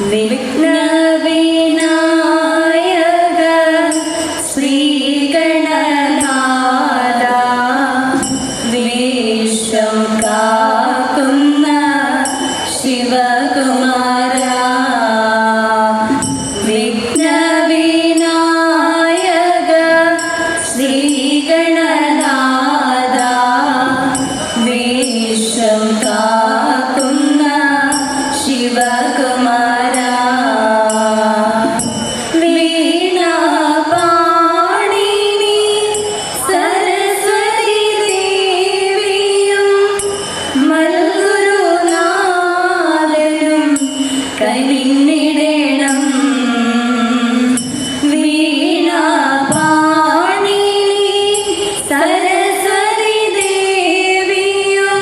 വിഘ്നവിനായക ശ്രീഗണനാഥ വിശ്വം കാക്കുന്ന ശിവകുമാര വിഘ്നവിനായക ശ്രീഗണനാഥ വിശ്വം കാക്കുന്ന ശിവകുമാര വീണാപാണിനി സരസ്വതി ദേവിയും മൽഗുരുനാഥനും കനിഞ്ഞിടണം. വീണാപാണിനി സരസ്വതി ദേവിയും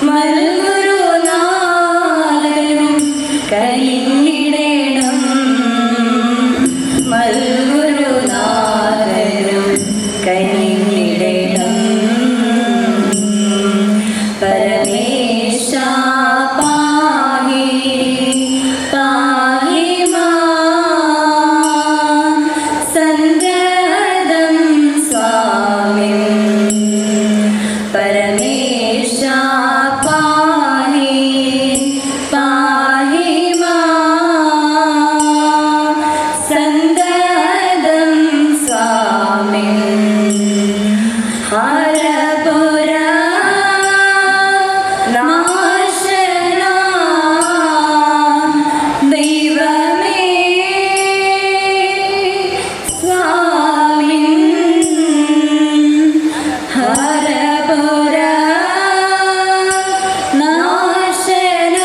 മൽഗുരുനാഥനും കനിഞ്ഞിടണം. മൽഗുരുനാഥനും കനിഞ്ഞിടണം. പരമേശ പാഹി പാഹി മാം സന്തതം സ്വാമിൻ. പരമേശ പാഹി പാഹി മാം സന്തതം സ്വാമിൻ. ഹരപുര നാശന ദൈവമേ സ്വാമിൻ. ഹരപുര നാശന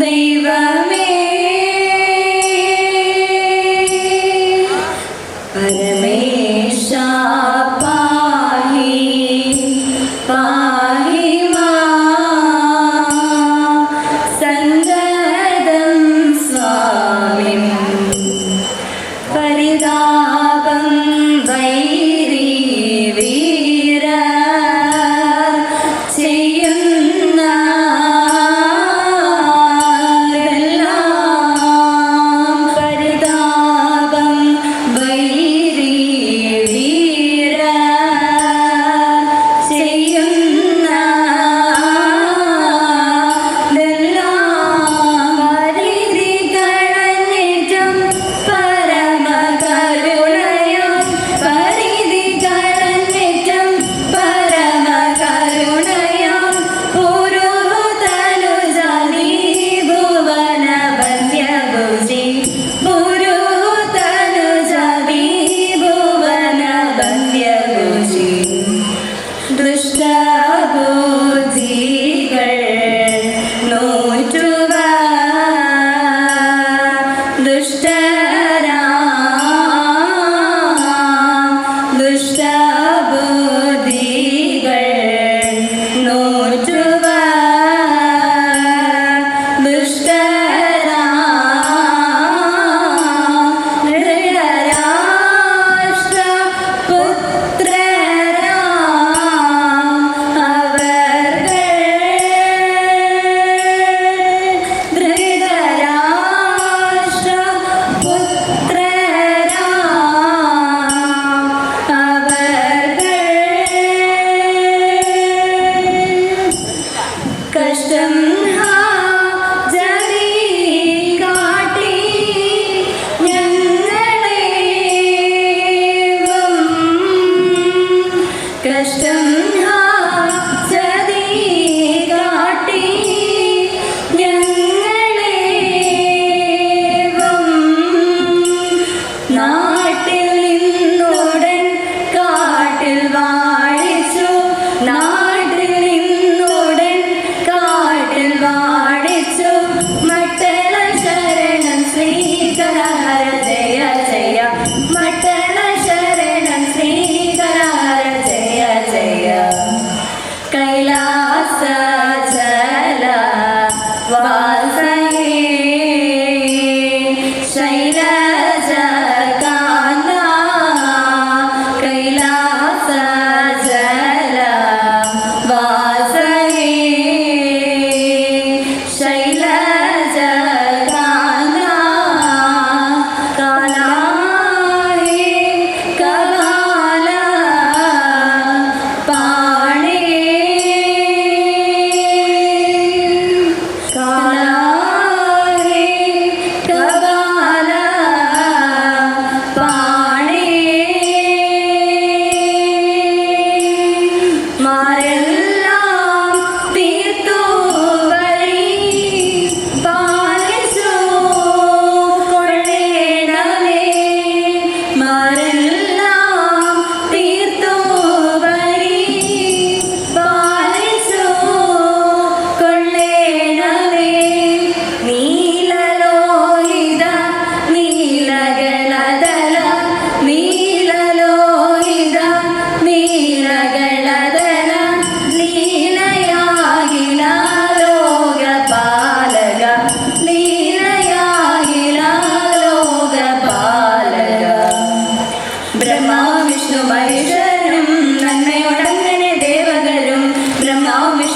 ദൈവമേ. പരമേശ പാഹി പാഹി മാം സന്തതം സ്വാമിൻ. പരിതാപം വൈരി വീര ചെയ്യുന്നതെല്ലാം. പരിതാപം വൈരി വീര ചെയ്യുന്നതെല്ലാം. പരിധി കളഞ്ഞിട്ടും പരമകരുണയും പരിധി കളഞ്ഞിട്ടും പരമകരുണയും പുരുതനുജാനി ഭുവനവന്ദ്യഭുജി. പുരുതനുജാനി ഭുവനവന്ദ്യഭുജി. ദുഷ്ടബുദ്ധികൾ നോറ്റുക ദുഷ്ടബുദ്ധികൾ നോറ്റുക ധൃതരാഷ്ട്ര പുത്രരാം അവർകൾ. ധൃതരാഷ്ട്ര പുത്രരാം അവർകൾ. കഷ്ടം ഹാജരി കാട്ടി ഞങ്ങളേവം. കഷ്ടം ഹാജരി കാട്ടി ഞങ്ങളേവം. നാട്ടിൽ നിന്നുടൻ കാട്ടിൽ വാഴിച്ചു. നാട്ടിൽ നിന്നുടൻ കാട്ടിൽ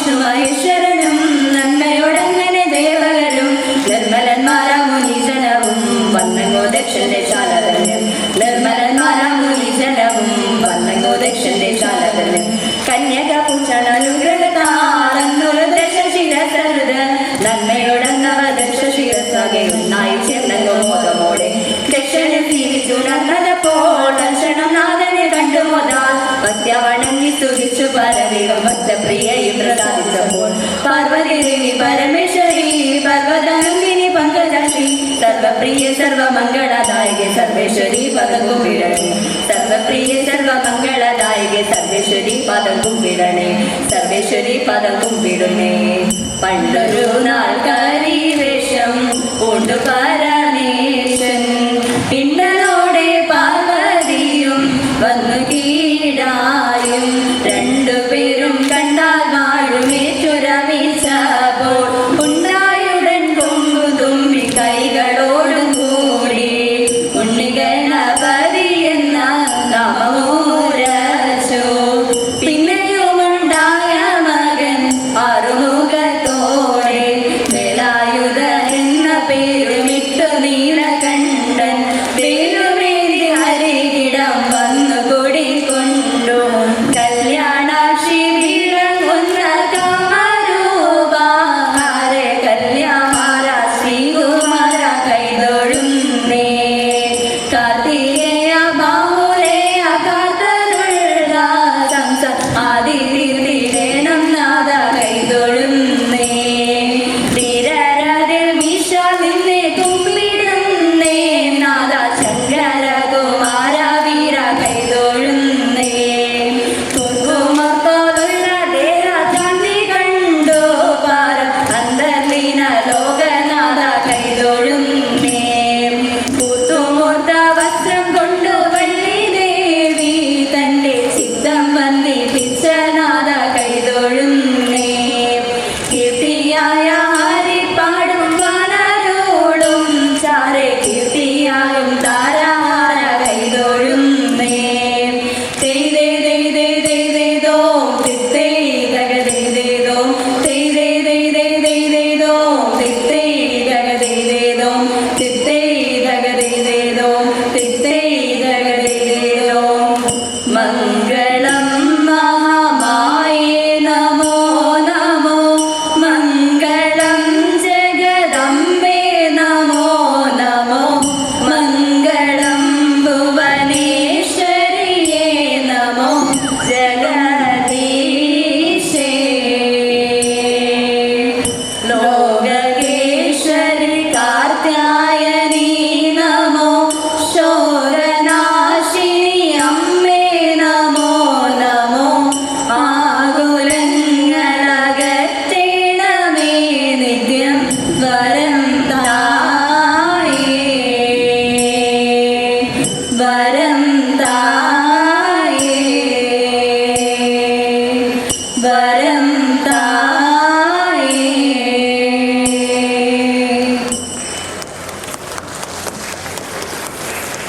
വിഷ്ണുമഹേശ്വരനും നന്മയോടങ്ങനെ ദേവകരും നിർമ്മലന്മാരാമുനിജനവും വന്നങ്ങോ ദക്ഷന്റെ ശാലതല്യം നിർമ്മലന്മാരാമുനിജനവും വന്നങ്ങോ ദക്ഷന്റെ ശാലതല്യം കന്യക പൂച്ചണനുഗ്രഹത്താറന്നൊരു ദശശിരസരുത് നന്മയോടന്നവ ദക്ഷശിരസാകെ ഒന്നായി ചേർന്നങ്ങോ മോദമോടെ ദക്ഷനെ ജീവിച്ചുണർന്നതപ്പോൾ ദർശനം നാഥനെ കണ്ടുമോദാൽ ഭക്തവണങ്ങി സ്തുതിച്ചു പരവേഗം ഭക്തപ്രിയയും പ്രസാദിച്ചപ്പോൾ പാർവതി ദേവി പരമേശ്വരി പർവ്വതനന്ദിനി പങ്കജാക്ഷി സർവപ്രിയ സർവമംഗളദായകെ സർവേശ്വരി പദം കുമ്പിടണേ സർവപ്രിയ സർവമംഗളദായകെ സർവേശ്വരി പദം കുമ്പിടണേ സർവേശ്വരി പദം കുമ്പിടുന്നേ പണ്ടൊരു നാൾ കരിവേഷം കൊണ്ടു